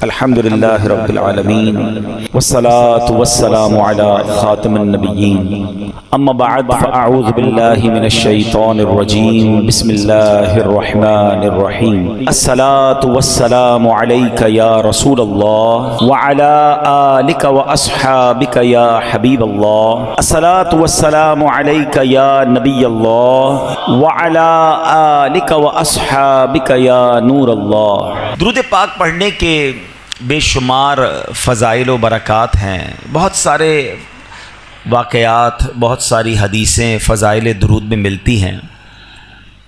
الحمد لله رب العالمين والصلاة والسلام على خاتم النبيين أما بعد فأعوذ بالله من الشيطان الرجيم بسم الله الرحمن الرحيم الصلاة والسلام عليك يا رسول الله وعلى آلك وأصحابك يا حبيب الله الصلاة والسلام عليك يا نبي الله وعلى آلك وأصحابك يا نور الله۔ درود پاک پڑھنے کے بے شمار فضائل و برکات ہیں، بہت سارے واقعات، بہت ساری حدیثیں فضائل درود میں ملتی ہیں،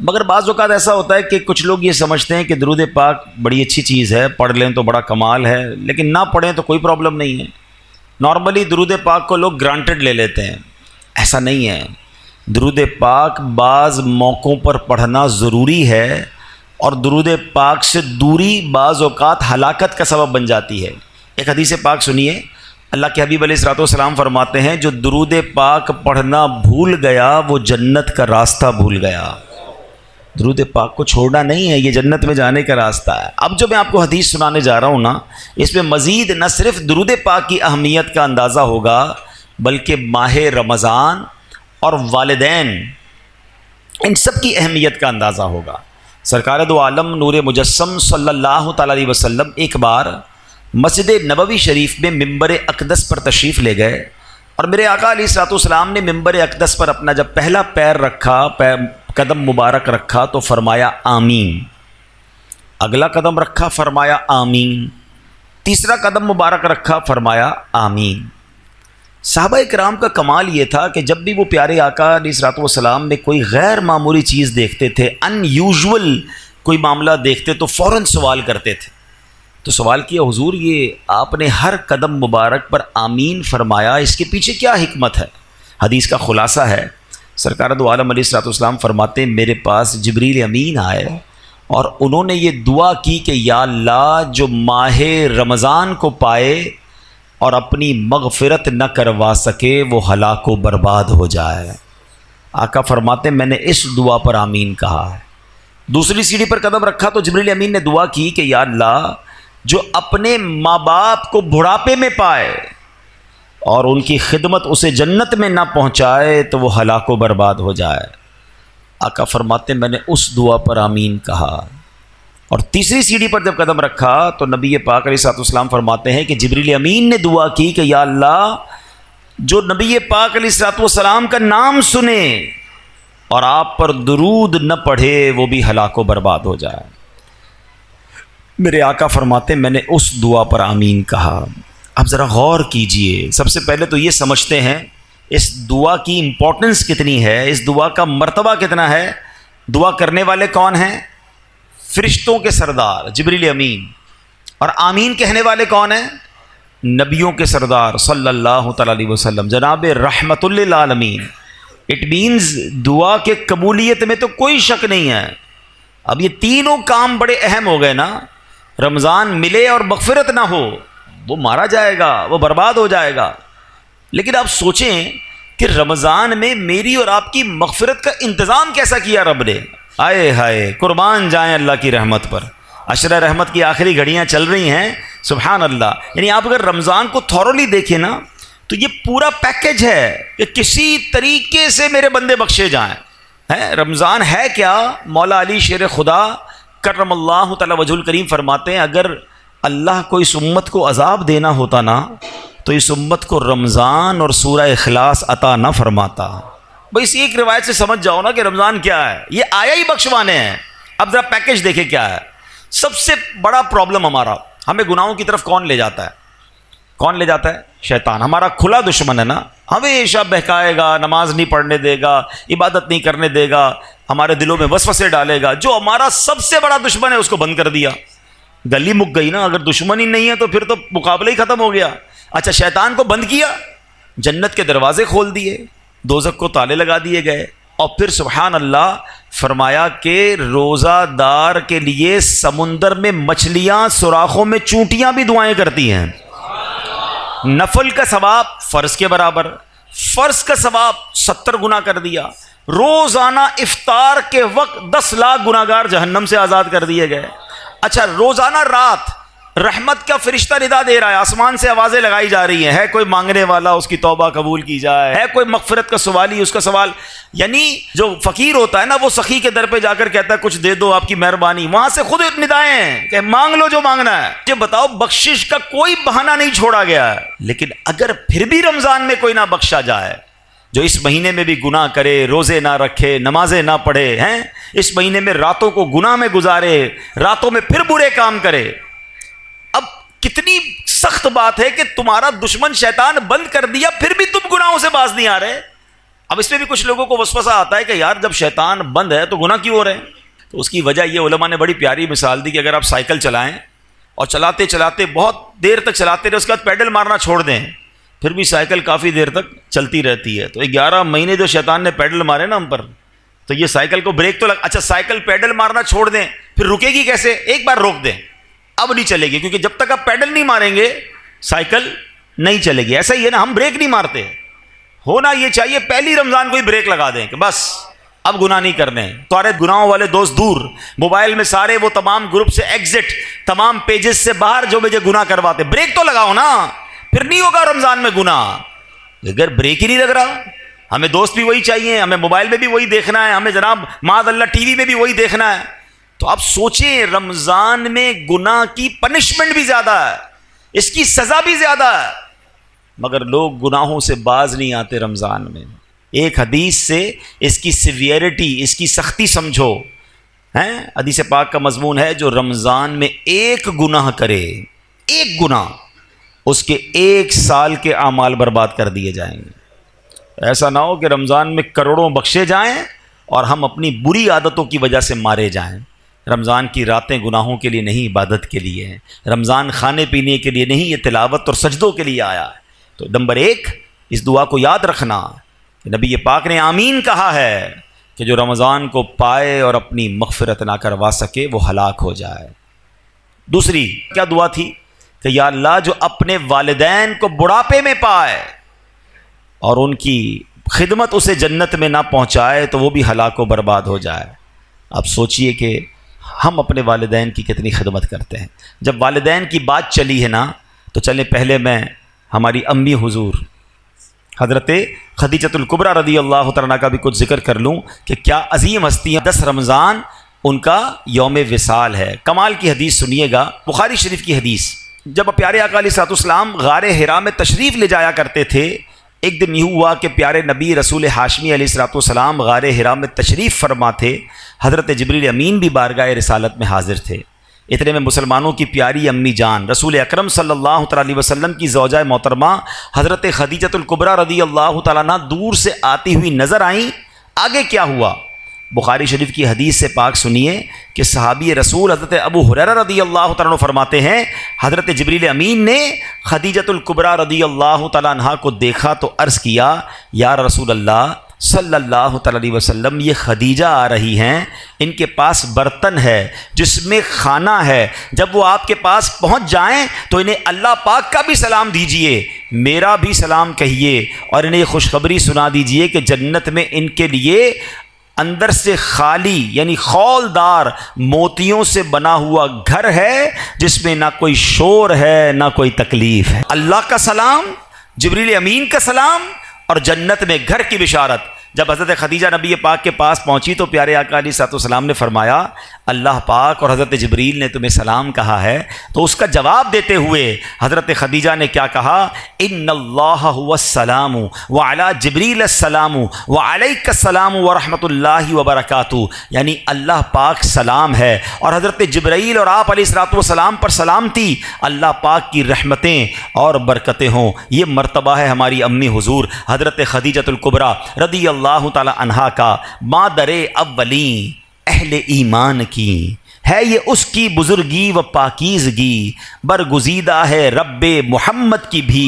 مگر بعض اوقات ایسا ہوتا ہے کہ کچھ لوگ یہ سمجھتے ہیں کہ درود پاک بڑی اچھی چیز ہے، پڑھ لیں تو بڑا کمال ہے، لیکن نہ پڑھیں تو کوئی پرابلم نہیں ہے۔ نارملی درود پاک کو لوگ گرانٹڈ لے لیتے ہیں، ایسا نہیں ہے۔ درود پاک بعض موقعوں پر پڑھنا ضروری ہے، اور درود پاک سے دوری بعض اوقات ہلاکت کا سبب بن جاتی ہے۔ ایک حدیث پاک سنیے، اللہ کے حبیب علیہ الصلوۃ والسلام فرماتے ہیں جو درود پاک پڑھنا بھول گیا وہ جنت کا راستہ بھول گیا۔ درود پاک کو چھوڑنا نہیں ہے، یہ جنت میں جانے کا راستہ ہے۔ اب جو میں آپ کو حدیث سنانے جا رہا ہوں نا، اس میں مزید نہ صرف درود پاک کی اہمیت کا اندازہ ہوگا بلکہ ماہ رمضان اور والدین، ان سب کی اہمیت کا اندازہ ہوگا۔ سرکار دو عالم نور مجسم صلی اللہ تعالی علیہ وسلم ایک بار مسجد نبوی شریف میں ممبر اقدس پر تشریف لے گئے، اور میرے آقا علیہ الصلوۃ والسلام نے ممبر اقدس پر اپنا جب پہلا پیر رکھا، قدم مبارک رکھا تو فرمایا آمین، اگلا قدم رکھا فرمایا آمین، تیسرا قدم مبارک رکھا فرمایا آمین۔ صحابہ کرام کا کمال یہ تھا کہ جب بھی وہ پیارے آقا علیہ الصلوۃ والسلام میں کوئی غیر معمولی چیز دیکھتے تھے، ان یوزول کوئی معاملہ دیکھتے تو فوراً سوال کرتے تھے۔ تو سوال کیا، حضور یہ آپ نے ہر قدم مبارک پر آمین فرمایا، اس کے پیچھے کیا حکمت ہے؟ حدیث کا خلاصہ ہے، سرکار دو عالم علیہ الصلوۃ والسلام فرماتے ہیں میرے پاس جبریل امین آئے اور انہوں نے یہ دعا کی کہ یا اللہ جو ماہ رمضان کو پائے اور اپنی مغفرت نہ کروا سکے وہ ہلاک و برباد ہو جائے۔ آقا فرماتے میں نے اس دعا پر آمین کہا ہے۔ دوسری سیڑھی پر قدم رکھا تو جبریل امین نے دعا کی کہ یا اللہ جو اپنے ماں باپ کو بڑھاپے میں پائے اور ان کی خدمت اسے جنت میں نہ پہنچائے تو وہ ہلاک و برباد ہو جائے۔ آقا فرماتے میں نے اس دعا پر آمین کہا۔ اور تیسری سیڑھی پر جب قدم رکھا تو نبی پاک علیہ الصلوۃ والسلام فرماتے ہیں کہ جبریل امین نے دعا کی کہ یا اللہ جو نبی پاک علیہ الصلوۃ والسلام کا نام سنے اور آپ پر درود نہ پڑھے وہ بھی ہلاک و برباد ہو جائے۔ میرے آقا فرماتے میں نے اس دعا پر آمین کہا۔ اب ذرا غور کیجئے، سب سے پہلے تو یہ سمجھتے ہیں اس دعا کی امپورٹنس کتنی ہے، اس دعا کا مرتبہ کتنا ہے۔ دعا کرنے والے کون ہیں؟ فرشتوں کے سردار جبریل امین، اور آمین کہنے والے کون ہیں؟ نبیوں کے سردار صلی اللہ تعالی علیہ وسلم، جناب رحمت للعالمین۔ اٹ مینز دعا کے قبولیت میں تو کوئی شک نہیں ہے۔ اب یہ تینوں کام بڑے اہم ہو گئے نا، رمضان ملے اور مغفرت نہ ہو وہ مارا جائے گا، وہ برباد ہو جائے گا۔ لیکن آپ سوچیں کہ رمضان میں میری اور آپ کی مغفرت کا انتظام کیسا کیا رب نے۔ آئے ہائے، قربان جائیں اللہ کی رحمت پر۔ عشرہ رحمت کی آخری گھڑیاں چل رہی ہیں، سبحان اللہ۔ یعنی آپ اگر رمضان کو تھورولی دیکھیں نا تو یہ پورا پیکج ہے کہ کسی طریقے سے میرے بندے بخشے جائیں۔ رمضان ہے کیا؟ مولا علی شیر خدا کرم اللہ تعالی وجہ الکریم فرماتے ہیں اگر اللہ کو اس امت کو عذاب دینا ہوتا نا تو اس امت کو رمضان اور سورہ اخلاص عطا نہ فرماتا۔ بس ایک روایت سے سمجھ جاؤ نا کہ رمضان کیا ہے، یہ آیا ہی بخشوانے ہیں۔ اب ذرا پیکج دیکھیں کیا ہے۔ سب سے بڑا پرابلم ہمارا، ہمیں گناہوں کی طرف کون لے جاتا ہے؟ کون لے جاتا ہے؟ شیطان، ہمارا کھلا دشمن ہے نا، ہمیشہ بہکائے گا، نماز نہیں پڑھنے دے گا، عبادت نہیں کرنے دے گا، ہمارے دلوں میں وسوسے ڈالے گا۔ جو ہمارا سب سے بڑا دشمن ہے اس کو بند کر دیا، گلی مک گئی نا۔ اگر دشمن ہی نہیں ہے تو پھر تو مقابلہ ہی ختم ہو گیا۔ اچھا شیطان کو بند کیا، جنت کے دروازے کھول دیے، دوزخ کو تالے لگا دیے گئے، اور پھر سبحان اللہ فرمایا کہ روزہ دار کے لیے سمندر میں مچھلیاں، سوراخوں میں چونٹیاں بھی دعائیں کرتی ہیں۔ نفل کا ثواب فرض کے برابر، فرض کا ثواب 70 گنا کر دیا۔ روزانہ افطار کے وقت 10 لاکھ گناہگار جہنم سے آزاد کر دیے گئے۔ اچھا روزانہ رات رحمت کا فرشتہ ندا دے رہا ہے، آسمان سے آوازیں لگائی جا رہی ہیں، ہے کوئی مانگنے والا اس کی توبہ قبول کی جائے، ہے کوئی مغفرت کا سوالی اس کا سوال. یعنی جو فقیر ہوتا ہے نا وہ سخی کے در پہ جا کر کہتا ہے کچھ دے دو آپ کی مہربانی، وہاں سے خود ندائیں ہیں کہ مانگ لو جو مانگنا ہے. یہ بتاؤ بخشش کا کوئی بہانہ نہیں چھوڑا گیا ہے. لیکن اگر پھر بھی رمضان میں کوئی نہ بخشا جائے، جو اس مہینے میں بھی گناہ کرے، روزے نہ رکھے، نمازیں نہ پڑھے، ہیں اس مہینے میں راتوں کو گناہ میں گزارے، راتوں میں پھر برے کام کرے، اب کتنی سخت بات ہے کہ تمہارا دشمن شیطان بند کر دیا پھر بھی تم گناہوں سے باز نہیں آ رہے. اب اس میں بھی کچھ لوگوں کو وسوسہ آتا ہے کہ یار جب شیطان بند ہے تو گناہ کیوں ہو رہے ہیں؟ تو اس کی وجہ یہ علماء نے بڑی پیاری مثال دی کہ اگر آپ سائیکل چلائیں اور چلاتے چلاتے بہت دیر تک چلاتے رہے، اس کے بعد پیڈل مارنا چھوڑ دیں، پھر بھی سائیکل کافی دیر تک چلتی رہتی ہے. تو 11 مہینے جو شیطان نے پیڈل مارے نا ہم پر، تو یہ سائیکل کو بریک تو اچھا سائیکل پیڈل مارنا چھوڑ دیں پھر رکے گی کیسے؟ ایک بار روک دیں، اب نہیں چلے گی، کیونکہ جب تک آپ پیڈل نہیں ماریں گے سائیکل نہیں چلے گی. ایسا ہی ہے نا، ہم بریک نہیں مارتے، ہونا یہ چاہیے پہلی رمضان کو ہی بریک لگا دیں کہ بس اب گناہ نہیں کرنے. سارے گناہوں والے دوست دور، موبائل میں سارے وہ تمام گروپ سے ایگزٹ، تمام پیجز سے باہر جو مجھے گناہ کرواتے، بریک تو لگاؤ نا، پھر نہیں ہوگا رمضان میں گناہ. اگر بریک ہی نہیں لگ رہا، ہمیں دوست بھی وہی چاہیے، ہمیں موبائل میں بھی وہی دیکھنا ہے، ہمیں جناب معاذ اللہ ٹی وی میں بھی وہی دیکھنا ہے. تو آپ سوچیں رمضان میں گناہ کی پنشمنٹ بھی زیادہ ہے، اس کی سزا بھی زیادہ ہے، مگر لوگ گناہوں سے باز نہیں آتے رمضان میں. ایک حدیث سے اس کی سیویرٹی، اس کی سختی سمجھو. حدیث پاک کا مضمون ہے جو رمضان میں ایک گناہ کرے، ایک گناہ، اس کے 1 سال کے اعمال برباد کر دیے جائیں گے. ایسا نہ ہو کہ رمضان میں کروڑوں بخشے جائیں اور ہم اپنی بری عادتوں کی وجہ سے مارے جائیں. رمضان کی راتیں گناہوں کے لیے نہیں، عبادت کے لیے ہیں. رمضان کھانے پینے کے لیے نہیں، یہ تلاوت اور سجدوں کے لیے آیا ہے. تو نمبر 1 اس دعا کو یاد رکھنا کہ نبی پاک نے آمین کہا ہے کہ جو رمضان کو پائے اور اپنی مغفرت نہ کروا سکے وہ ہلاک ہو جائے. دوسری کیا دعا تھی کہ یا اللہ جو اپنے والدین کو بڑھاپے میں پائے اور ان کی خدمت اسے جنت میں نہ پہنچائے تو وہ بھی ہلاک و برباد ہو جائے. اب سوچئے کہ ہم اپنے والدین کی کتنی خدمت کرتے ہیں. جب والدین کی بات چلی ہے نا تو چلیں پہلے میں ہماری امی حضور حضرت خدیجۃ الکبریٰ رضی اللہ تعالیٰ کا بھی کچھ ذکر کر لوں کہ کیا عظیم ہستی ہیں. 10 رمضان ان کا یوم وصال ہے. کمال کی حدیث سنیے گا، بخاری شریف کی حدیث. جب پیارے آقا علیہ الصلوۃ والسلام غار حرا میں تشریف لے جایا کرتے تھے، ایک دن یہ ہوا کہ پیارے نبی رسول ہاشمی علیہ الصلوۃ والسلام غار حرا میں تشریف فرما تھے. حضرت جبریل امین بھی بارگاہ رسالت میں حاضر تھے. اتنے میں مسلمانوں کی پیاری امی جان رسول اکرم صلی اللہ تعالیٰ علیہ وسلم کی زوجہ محترمہ حضرت خدیجۃ الکبریٰ رضی اللہ تعالیٰ عنہ دور سے آتی ہوئی نظر آئیں. آگے کیا ہوا؟ بخاری شریف کی حدیث سے پاک سنیے کہ صحابی رسول حضرت ابو ہریرہ رضی اللہ تعالیٰ عنہ فرماتے ہیں حضرت جبریل امین نے خدیجۃ الکبریٰ رضی اللہ تعالیٰ عنہ کو دیکھا تو عرض کیا یا رسول اللہ صلی اللہ تعالیٰ علیہ وسلم، یہ خدیجہ آ رہی ہیں، ان کے پاس برتن ہے جس میں کھانا ہے، جب وہ آپ کے پاس پہنچ جائیں تو انہیں اللہ پاک کا بھی سلام دیجئے، میرا بھی سلام کہیے، اور انہیں یہ خوشخبری سنا دیجئے کہ جنت میں ان کے لیے اندر سے خالی یعنی خولدار موتیوں سے بنا ہوا گھر ہے جس میں نہ کوئی شور ہے نہ کوئی تکلیف ہے. اللہ کا سلام، جبریل امین کا سلام اور جنت میں گھر کی بشارت. جب حضرت خدیجہ نبی پاک کے پاس پہنچی تو پیارے آقا علیہ الصلوۃ والسلام نے فرمایا اللہ پاک اور حضرت جبریل نے تمہیں سلام کہا ہے. تو اس کا جواب دیتے ہوئے حضرت خدیجہ نے کیا کہا؟ ان اللہ هو السلام وعلی جبریل السلام وعلیک السلام ورحمۃ اللہ وبرکاتہ. یعنی اللہ پاک سلام ہے اور حضرت جبرائیل اور آپ علیہ الصلوۃ والسلام پر سلامتی، اللہ پاک کی رحمتیں اور برکتیں ہوں. یہ مرتبہ ہے ہماری امی حضور حضرت خدیجۃ الکبریٰ رضی اللہ تعالی عنہا کا. مادر اولین اہل ایمان کی ہے یہ اس کی بزرگی و پاکیزگی، برگزیدہ ہے رب محمد کی بھی،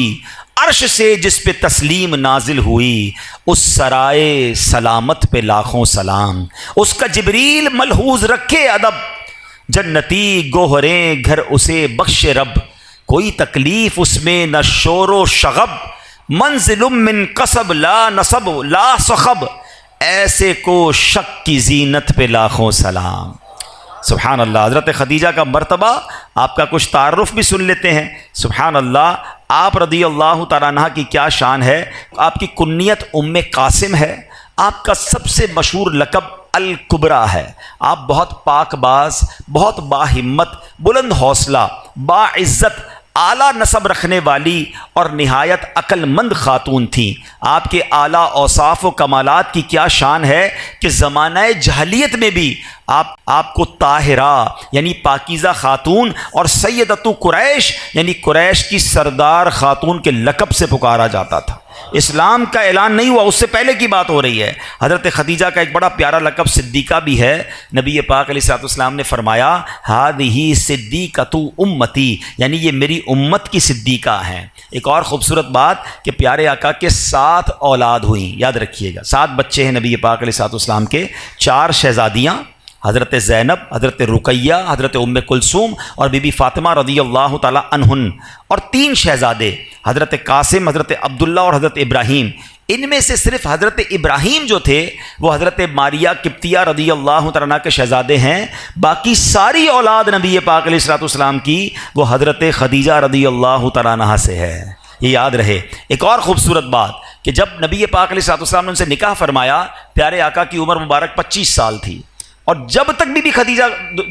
عرش سے جس پہ تسلیم نازل ہوئی، اس سرائے سلامت پہ لاکھوں سلام. اس کا جبریل ملحوظ رکھے ادب، جنتی گوہریں گھر اسے بخش رب، کوئی تکلیف اس میں نہ شور و شغب، منزل من قصب لا نصب لا صخب، ایسے کو شک کی زینت پہ لاکھوں سلام. سبحان اللہ. حضرت خدیجہ کا مرتبہ آپ کا کچھ تعارف بھی سن لیتے ہیں. سبحان اللہ. آپ رضی اللہ تعالیٰ عنہ کی کیا شان ہے. آپ کی کنیت ام قاسم ہے. آپ کا سب سے مشہور لقب الکبریٰ ہے. آپ بہت پاک باز، بہت باہمت، بلند حوصلہ، باعزت، اعلیٰ نسب رکھنے والی اور نہایت عقل مند خاتون تھیں. آپ کے اعلیٰ اوصاف و کمالات کی کیا شان ہے کہ زمانہ جاہلیت میں بھی آپ کو طاہرہ یعنی پاکیزہ خاتون اور سیدۃ قریش یعنی قریش کی سردار خاتون کے لقب سے پکارا جاتا تھا. اسلام کا اعلان نہیں ہوا، اس سے پہلے کی بات ہو رہی ہے. حضرت خدیجہ کا ایک بڑا پیارا لقب صدیقہ بھی ہے. نبی پاک علیہ الصلوۃ والسلام نے فرمایا ہذہ صدیقۃ امتی، یعنی یہ میری امت کی صدیقہ ہیں. ایک اور خوبصورت بات کہ پیارے آقا کے 7 اولاد ہوئیں. یاد رکھیے گا 7 بچے ہیں نبی پاک علیہ الصلوۃ والسلام کے. 4 شہزادیاں، حضرت زینب، حضرت رقیہ، حضرت ام کلثوم اور بی بی فاطمہ رضی اللہ تعالی عنہن، اور 3 شہزادے حضرت قاسم، حضرت عبداللہ اور حضرت ابراہیم. ان میں سے صرف حضرت ابراہیم جو تھے وہ حضرت ماریہ قبطیہ رضی اللہ تعالیٰ عنہ کے شہزادے ہیں. باقی ساری اولاد نبی پاک علیہ الصلوۃ والسلام کی وہ حضرت خدیجہ رضی اللہ تعالیٰ عنہ سے ہے. یہ یاد رہے. ایک اور خوبصورت بات کہ جب نبی پاک علیہ الصلوۃ والسلام نے ان سے نکاح فرمایا، پیارے آقا کی عمر مبارک 25 سال تھی، اور جب تک بھی خدیجہ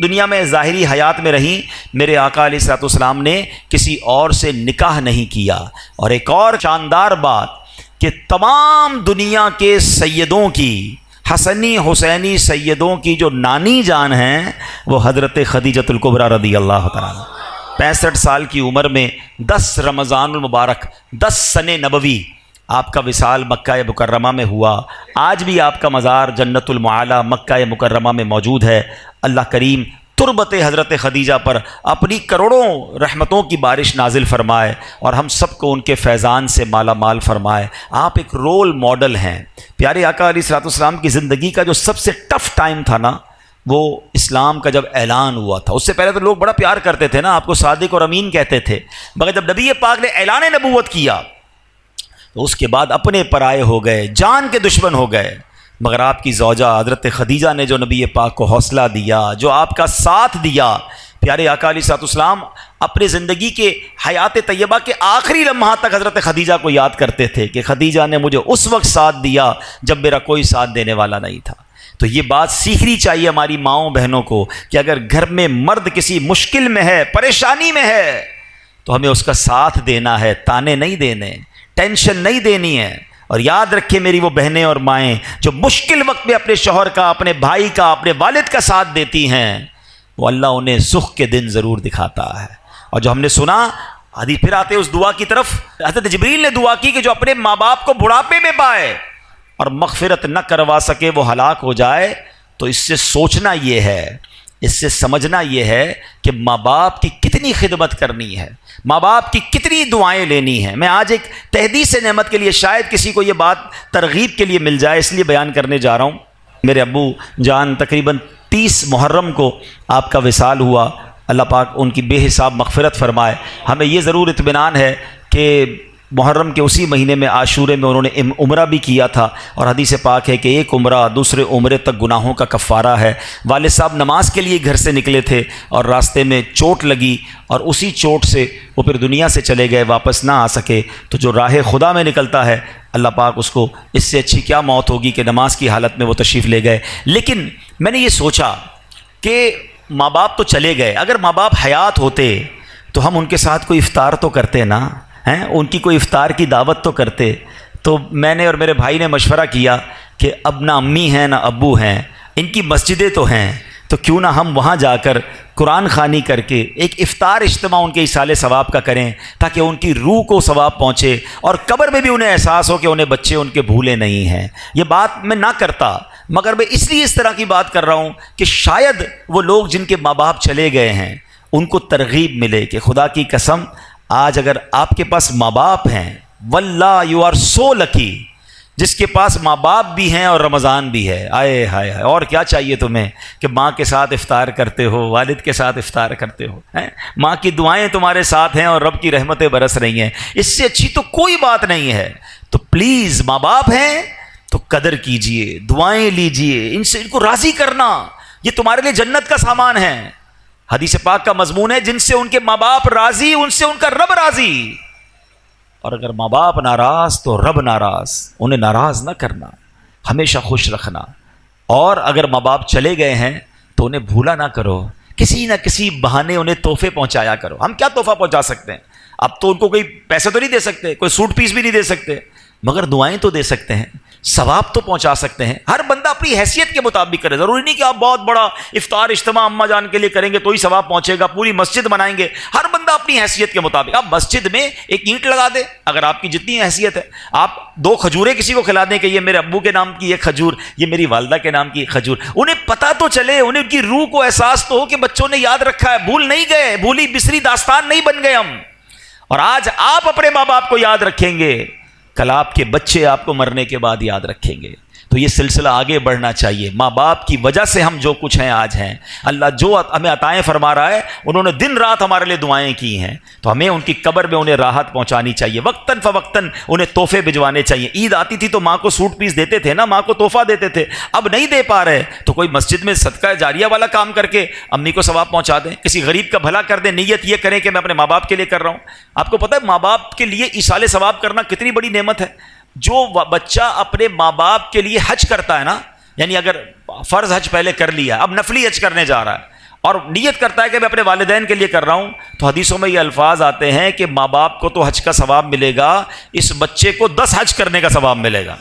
دنیا میں ظاہری حیات میں رہیں، میرے آقا علیہ الصلوۃ والسلام نے کسی اور سے نکاح نہیں کیا. اور ایک اور شاندار بات کہ تمام دنیا کے سیدوں کی، حسنی حسینی سیدوں کی جو نانی جان ہیں وہ حضرت خدیجۃ الکبریٰ رضی اللہ تعالیٰ عنہ. 65 سال کی عمر میں 10 رمضان المبارک 10 سن نبوی آپ کا وصال مکہ مکرمہ میں ہوا. آج بھی آپ کا مزار جنت المعالی مکہ مکرمہ میں موجود ہے. اللہ کریم تربت حضرت خدیجہ پر اپنی کروڑوں رحمتوں کی بارش نازل فرمائے اور ہم سب کو ان کے فیضان سے مالا مال فرمائے. آپ ایک رول ماڈل ہیں. پیارے آقا علیہ الصلوۃ والسلام کی زندگی کا جو سب سے ٹف ٹائم تھا نا، وہ اسلام کا جب اعلان ہوا تھا. اس سے پہلے تو لوگ بڑا پیار کرتے تھے نا، آپ کو صادق اور امین کہتے تھے، مگر جب نبی پاک نے اعلان نبوت کیا تو اس کے بعد اپنے پرائے ہو گئے، جان کے دشمن ہو گئے. مگر آپ کی زوجہ حضرت خدیجہ نے جو نبی پاک کو حوصلہ دیا، جو آپ کا ساتھ دیا، پیارے آقا علیہ الصلوۃ والسلام اپنے زندگی کے حیات طیبہ کے آخری لمحات تک حضرت خدیجہ کو یاد کرتے تھے کہ خدیجہ نے مجھے اس وقت ساتھ دیا جب میرا کوئی ساتھ دینے والا نہیں تھا. تو یہ بات سیکھنی چاہیے ہماری ماؤں بہنوں کو کہ اگر گھر میں مرد کسی مشکل میں ہے، پریشانی میں ہے، تو ہمیں اس کا ساتھ دینا ہے، تانے نہیں دینے، ٹینشن نہیں دینی ہے. اور یاد رکھیں میری وہ بہنیں اور مائیں جو مشکل وقت میں اپنے شوہر کا، اپنے بھائی کا، اپنے والد کا ساتھ دیتی ہیں، وہ اللہ انہیں سکھ کے دن ضرور دکھاتا ہے. اور جو ہم نے سنا حدیث، پھر آتے اس دعا کی طرف، حضرت جبریل نے دعا کی کہ جو اپنے ماں باپ کو بڑھاپے میں پائے اور مغفرت نہ کروا سکے وہ ہلاک ہو جائے. تو اس سے سوچنا یہ ہے، اس سے سمجھنا یہ ہے کہ ماں باپ کی کتنی خدمت کرنی ہے، ماں باپ کی کتنی دعائیں لینی ہیں. میں آج ایک تحدیث نعمت کے لیے، شاید کسی کو یہ بات ترغیب کے لیے مل جائے، اس لیے بیان کرنے جا رہا ہوں. میرے ابو جان تقریباً 30 محرم کو آپ کا وصال ہوا. اللہ پاک ان کی بے حساب مغفرت فرمائے. ہمیں یہ ضرور اطمینان ہے کہ محرم کے اسی مہینے میں عاشورے میں انہوں نے عمرہ بھی کیا تھا، اور حدیث پاک ہے کہ ایک عمرہ دوسرے عمرے تک گناہوں کا کفارہ ہے. والد صاحب نماز کے لیے گھر سے نکلے تھے اور راستے میں چوٹ لگی، اور اسی چوٹ سے وہ پھر دنیا سے چلے گئے، واپس نہ آ سکے. تو جو راہ خدا میں نکلتا ہے، اللہ پاک اس کو، اس سے اچھی کیا موت ہوگی کہ نماز کی حالت میں وہ تشریف لے گئے. لیکن میں نے یہ سوچا کہ ماں باپ تو چلے گئے، اگر ماں باپ حیات ہوتے تو ہم ان کے ساتھ کوئی افطار تو کرتے نا، ہیں ان کی کوئی افطار کی دعوت تو کرتے. تو میں نے اور میرے بھائی نے مشورہ کیا کہ اب نہ امی ہیں نہ ابو ہیں، ان کی مسجدیں تو ہیں، تو کیوں نہ ہم وہاں جا کر قرآن خوانی کر کے ایک افطار اجتماع ان کے ایصال ثواب کا کریں، تاکہ ان کی روح کو ثواب پہنچے اور قبر میں بھی انہیں احساس ہو کہ انہیں بچے ان کے بھولے نہیں ہیں. یہ بات میں نہ کرتا، مگر میں اس لیے اس طرح کی بات کر رہا ہوں کہ شاید وہ لوگ جن کے ماں باپ چلے گئے ہیں ان کو ترغیب ملے کہ خدا کی قسم آج اگر آپ کے پاس ماں باپ ہیں، واللہ یو آر سو لکی، جس کے پاس ماں باپ بھی ہیں اور رمضان بھی ہے. آئے ہائے ہائے، اور کیا چاہیے تمہیں کہ ماں کے ساتھ افطار کرتے ہو، والد کے ساتھ افطار کرتے ہو، ماں کی دعائیں تمہارے ساتھ ہیں اور رب کی رحمتیں برس رہی ہیں. اس سے اچھی تو کوئی بات نہیں ہے. تو پلیز ماں باپ ہیں تو قدر کیجئے، دعائیں لیجئے، ان سے ان کو راضی کرنا، یہ تمہارے لیے جنت کا سامان ہے. حدیث پاک کا مضمون ہے جن سے ان کے ماں باپ راضی ان سے ان کا رب راضی. اور اگر ماں باپ ناراض تو رب ناراض. انہیں ناراض نہ کرنا، ہمیشہ خوش رکھنا. اور اگر ماں باپ چلے گئے ہیں تو انہیں بھولا نہ کرو، کسی نہ کسی بہانے انہیں تحفے پہنچایا کرو. ہم کیا تحفہ پہنچا سکتے ہیں؟ اب تو ان کو کوئی پیسے تو نہیں دے سکتے، کوئی سوٹ پیس بھی نہیں دے سکتے، مگر دعائیں تو دے سکتے ہیں، ثواب تو پہنچا سکتے ہیں. ہر بندہ اپنی حیثیت کے مطابق کرے. ضروری نہیں کہ آپ بہت بڑا افطار اجتماع اماں جان کے لیے کریں گے تو ہی ثواب پہنچے گا، پوری مسجد بنائیں گے. ہر بندہ اپنی حیثیت کے مطابق. آپ مسجد میں ایک اینٹ لگا دیں اگر آپ کی جتنی حیثیت ہے. آپ 2 کھجوریں کسی کو کھلا دیں کہ یہ میرے ابو کے نام کی ایک کھجور، یہ میری والدہ کے نام کی ایک کھجور. انہیں پتہ تو چلے، انہیں ان کی روح کو احساس تو ہو کہ بچوں نے یاد رکھا ہے، بھول نہیں گئے، بھولی بسری داستان نہیں بن گئے ہم. اور آج آپ اپنے ماں باپ کو یاد رکھیں گے، کل آپ کے بچے آپ کو مرنے کے بعد یاد رکھیں گے. تو یہ سلسلہ آگے بڑھنا چاہیے. ماں باپ کی وجہ سے ہم جو کچھ ہیں آج ہیں. اللہ جو ہمیں عطائیں فرما رہا ہے، انہوں نے دن رات ہمارے لیے دعائیں کی ہیں، تو ہمیں ان کی قبر میں انہیں راحت پہنچانی چاہیے. وقتاً فوقتاً انہیں تحفے بھجوانے چاہیے. عید آتی تھی تو ماں کو سوٹ پیس دیتے تھے نا، ماں کو تحفہ دیتے تھے. اب نہیں دے پا رہے تو کوئی مسجد میں صدقہ جاریہ والا کام کر کے امی کو ثواب پہنچا دیں، کسی غریب کا بھلا کر دیں. نیت یہ کریں کہ میں اپنے ماں باپ کے لیے کر رہا ہوں. آپ کو پتہ ہے ماں باپ کے لیے ایصال ثواب کرنا کتنی بڑی نعمت ہے. جو بچہ اپنے ماں باپ کے لیے حج کرتا ہے نا، یعنی اگر فرض حج پہلے کر لیا، اب نفلی حج کرنے جا رہا ہے اور نیت کرتا ہے کہ میں اپنے والدین کے لیے کر رہا ہوں، تو حدیثوں میں یہ الفاظ آتے ہیں کہ ماں باپ کو تو حج کا ثواب ملے گا، اس بچے کو 10 حج کرنے کا ثواب ملے گا.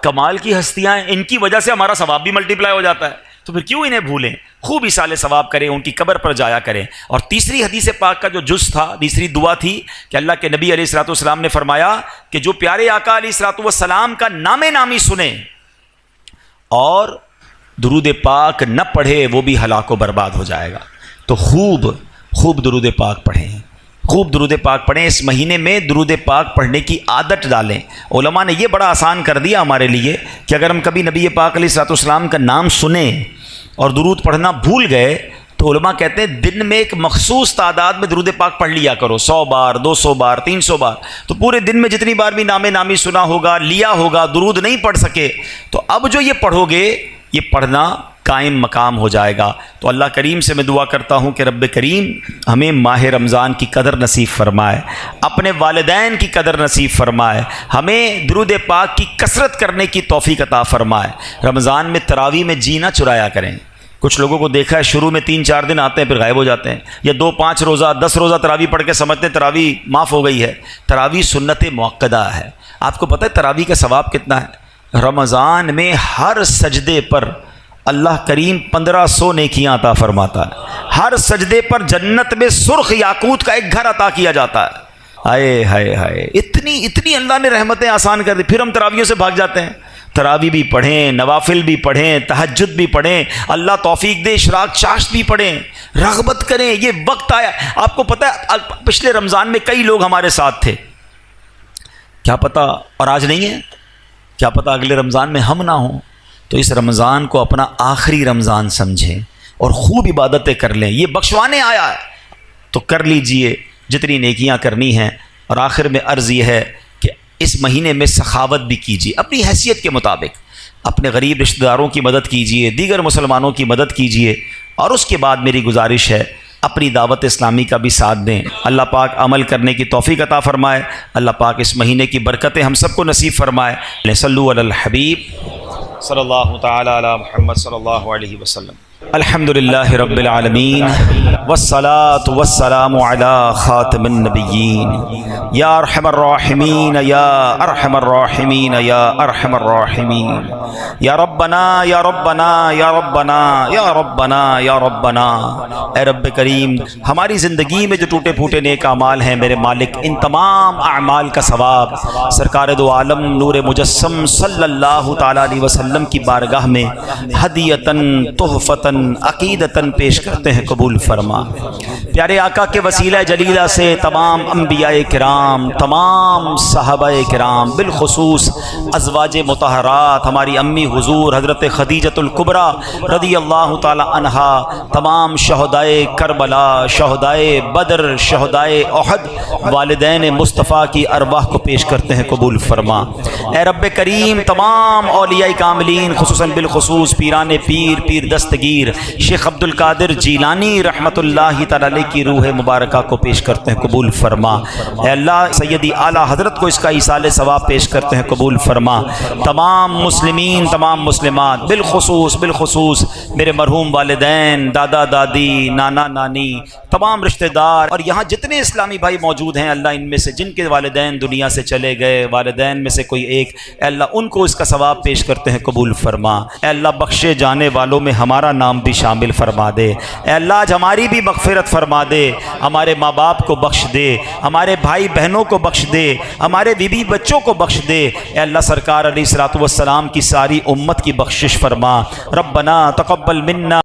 کمال کی ہستیاں ہیں، ان کی وجہ سے ہمارا ثواب بھی ملٹیپلائی ہو جاتا ہے. تو پھر کیوں انہیں بھولیں؟ خوب ایصال ثواب کریں، ان کی قبر پر جایا کریں. اور تیسری حدیث پاک کا جو جز تھا، تیسری دعا تھی کہ اللہ کے نبی علیہ الصلوۃ والسلام نے فرمایا کہ جو پیارے آقا علیہ الصلوۃ والسلام کا نام نامی سنے اور درود پاک نہ پڑھے وہ بھی ہلاک و برباد ہو جائے گا. تو خوب درود پاک پڑھیں، خوب درود پاک پڑھیں. اس مہینے میں درود پاک پڑھنے کی عادت ڈالیں. علماء نے یہ بڑا آسان کر دیا ہمارے لیے کہ اگر ہم کبھی نبی پاک علیہ الصلوۃ والسلام کا نام سنیں اور درود پڑھنا بھول گئے تو علماء کہتے ہیں دن میں ایک مخصوص تعداد میں درود پاک پڑھ لیا کرو، 100 بار، 200 بار، 300 بار. تو پورے دن میں جتنی بار بھی نام نامی سنا ہوگا، لیا ہوگا، درود نہیں پڑھ سکے، تو اب جو یہ پڑھو گے یہ پڑھنا قائم مقام ہو جائے گا. تو اللہ کریم سے میں دعا کرتا ہوں کہ رب کریم ہمیں ماہ رمضان کی قدر نصیب فرمائے، اپنے والدین کی قدر نصیب فرمائے، ہمیں درود پاک کی کثرت کرنے کی توفیق عطا فرمائے. رمضان میں تراویح میں جینا چرایا کریں. کچھ لوگوں کو دیکھا ہے شروع میں 3-4 دن آتے ہیں پھر غائب ہو جاتے ہیں، یا 2-5 روزہ 10 روزہ تراویح پڑھ کے سمجھتے ہیں تراویح معاف ہو گئی ہے. تراویح سنت مؤکدہ ہے. آپ کو پتہ ہے تراویح کا ثواب کتنا ہے؟ رمضان میں ہر سجدے پر اللہ کریم 1500 نیکیاں عطا فرماتا ہے. ہر سجدے پر جنت میں سرخ یاقوت کا ایک گھر عطا کیا جاتا ہے. ہائے ہائے ہائے، اتنی اللہ نے رحمتیں آسان کر دی. پھر ہم تراویحوں سے بھاگ جاتے ہیں. تراویح بھی پڑھیں، نوافل بھی پڑھیں، تہجد بھی پڑھیں، اللہ توفیق دے اشراق چاشت بھی پڑھیں، رغبت کریں. یہ وقت آیا. آپ کو پتہ ہے پچھلے رمضان میں کئی لوگ ہمارے ساتھ تھے، کیا پتہ اور آج نہیں ہے، کیا پتہ اگلے رمضان میں ہم نہ ہوں. تو اس رمضان کو اپنا آخری رمضان سمجھیں اور خوب عبادتیں کر لیں. یہ بخشوانے آیا ہے تو کر لیجئے جتنی نیکیاں کرنی ہیں. اور آخر میں عرض یہ ہے کہ اس مہینے میں سخاوت بھی کیجیے اپنی حیثیت کے مطابق. اپنے غریب رشتہ داروں کی مدد کیجیے، دیگر مسلمانوں کی مدد کیجیے. اور اس کے بعد میری گزارش ہے اپنی دعوت اسلامی کا بھی ساتھ دیں. اللہ پاک عمل کرنے کی توفیق عطا فرمائے. اللہ پاک اس مہینے کی برکتیں ہم سب کو نصیب فرمائے. صلوا علی الحبیب صلی اللہ تعالی علی محمد صلی اللہ علیہ وسلم. الحمدللہ رب العالمین والصلاة والسلام علی خاتم النبیین یا ارحم الراحمین یا ارحم الراحمین یا ارحم الراحمین. یا ربنا یا ربنا یا ربنا یا ربنا یا ربنا. اے رب کریم ہماری زندگی میں جو ٹوٹے پھوٹے نیک اعمال ہیں میرے مالک، ان تمام اعمال کا ثواب سرکار دو عالم نور مجسم صلی اللہ تعالی علیہ وسلم کی بارگاہ میں ہدیتاً تحفتاً خطبتاً عقیدتاً پیش کرتے ہیں، قبول فرما۔ پیارے آقا کے وسیلہ جلیلہ سے تمام انبیاء کرام، تمام صحابہ کرام، بالخصوص ازواج مطہرات، ہماری امی حضور حضرت خدیجۃ الکبریٰ رضی اللہ تعالی عنہا، تمام شہدائے کربلا، شہدائے بدر، شہدائے احد، والدین مصطفیٰ کی ارواح کو پیش کرتے ہیں، قبول فرما۔ اے رب کریم، تمام اولیاء کاملین، خصوصاً بالخصوص پیران پیر، پیر دستگیر شیخ عبد القادر جیلانی رحمۃ اللہ تعالی کی روح مبارکہ کو پیش کرتے ہیں، قبول فرما۔ اے اللہ، سیدی اعلیٰ حضرت کو اس کا ایصال ثواب پیش کرتے ہیں، قبول فرما۔ تمام مسلمین، تمام مسلمات، بالخصوص میرے مرحوم والدین، دادا دادی، نانا نانی، تمام رشتہ دار، اور یہاں جتنے اسلامی بھائی موجود ہیں، اللہ ان میں سے جن کے والدین دنیا سے چلے گئے، والدین میں سے کوئی ایک، اے اللہ ان کو اس کا ثواب پیش کرتے ہیں، قبول فرما۔ اے اللہ، بخشے جانے والوں میں ہمارا نام بھی شامل فرما دے۔ اے اللہ، آج ہماری بھی مغفرت فرما دے، ہمارے ماں باپ کو بخش دے، ہمارے بھائی بہنوں کو بخش دے، ہمارے بیوی بچوں کو بخش دے۔ اے اللہ، سرکار علیہ الصلوۃ والسلام کی ساری امت کی بخشش فرما۔ ربنا تقبل منا